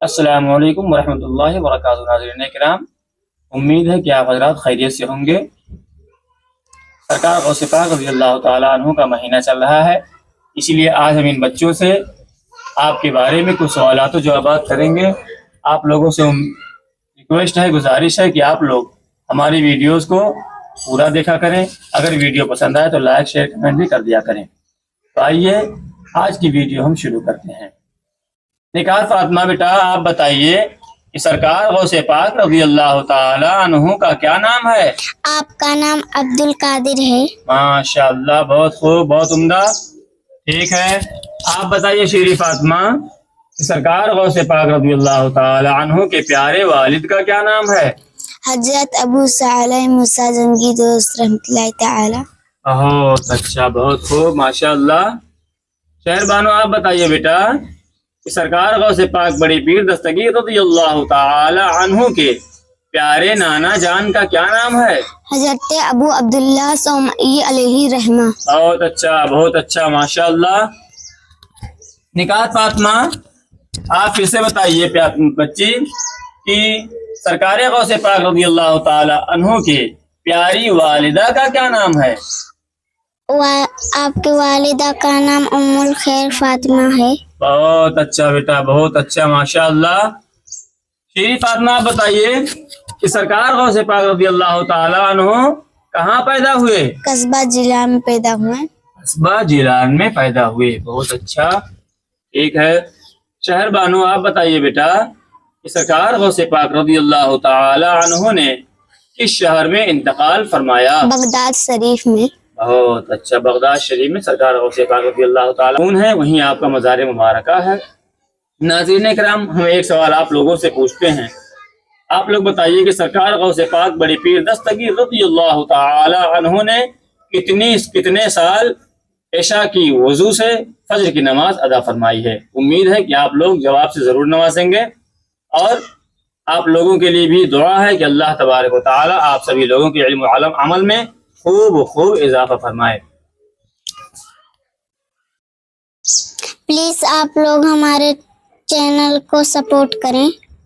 السلام علیکم ورحمۃ اللہ وبرکاتہ۔ ناظرین کرام، امید ہے کہ آپ حضرات خیریت سے ہوں گے۔ سرکار غوث پاک رضی اللہ تعالیٰ عنہ کا مہینہ چل رہا ہے، اسی لیے آج ہم ان بچوں سے آپ کے بارے میں کچھ سوالات و جوابات کریں گے۔ آپ لوگوں سے ریکویسٹ ہے، گزارش ہے کہ آپ لوگ ہماری ویڈیوز کو پورا دیکھا کریں۔ اگر ویڈیو پسند آئے تو لائک شیئر کمنٹ بھی کر دیا کریں۔ تو آئیے آج کی ویڈیو ہم شروع کرتے ہیں۔ نکات فاطمہ بیٹا، آپ بتائیے کہ سرکار غوث پاک رضی اللہ تعالی عنہ کا کیا نام ہے؟ آپ کا نام عبد القادر ہے۔ ماشاء اللہ، بہت خوب، بہت عمدہ۔ ٹھیک ہے، آپ بتائیے شیریں فاطمہ کہ سرکار غوث پاک رضی اللہ تعالی عنہ کے پیارے والد کا کیا نام ہے؟ حضرت ابو صالح موسیٰ زنگی دوست رحمۃ اللہ تعالی۔ بہت اچھا، بہت خوب، ماشاء اللہ۔ شہر بانو، آپ بتائیے بیٹا کہ سرکار غوث پاک بڑی پیر دستگیر رضی اللہ تعالی عنہ کے پیارے نانا جان کا کیا نام ہے؟ حضرت ابو عبداللہ سومعی علیہ رحمہ۔ بہت اچھا، بہت اچھا، ماشاء اللہ۔ نکات فاطمہ، آپ پھر سے بتائیے بچی کہ سرکار غوث پاک رضی اللہ تعالی عنہ کے پیاری والدہ کا کیا نام ہے؟ آپ کے والدہ کا نام ام الخیر فاطمہ ہے۔ بہت اچھا بیٹا، بہت اچھا، ماشاء اللہ۔ شیریں فاطمہ، آپ بتائیے کہ سرکار غوث پاک رضی اللہ تعالی عنہ کہاں پیدا ہوئے؟ قصبہ جیلان میں پیدا ہوئے۔ قصبہ جیلان میں پیدا ہوئے، بہت اچھا، ٹھیک ہے۔ شہر بانو، آپ بتائیے بیٹا کہ سرکار غوث پاک رضی اللہ تعالی عنہ نے کس شہر میں انتقال فرمایا؟ بغداد شریف میں۔ بہت اچھا، بغداد شریف میں سرکار غوث پاک رضی اللہ تعالی ہے، وہیں آپ کا مزار مبارکہ ہے۔ ناظرین کرام، ہم ایک سوال آپ لوگوں سے پوچھتے ہیں، آپ لوگ بتائیے کہ سرکار غوث پاک بڑی پیر دستگیر رضی اللہ تعالی عنہ نے کتنے سال عشاء کی وضو سے فجر کی نماز ادا فرمائی ہے؟ امید ہے کہ آپ لوگ جواب سے ضرور نوازیں گے، اور آپ لوگوں کے لیے بھی دعا ہے کہ اللہ تبارک و تعالی آپ سبھی لوگوں کے علم و عمل میں خوب اضافہ فرمائے۔ پلیز آپ لوگ ہمارے چینل کو سپورٹ کریں۔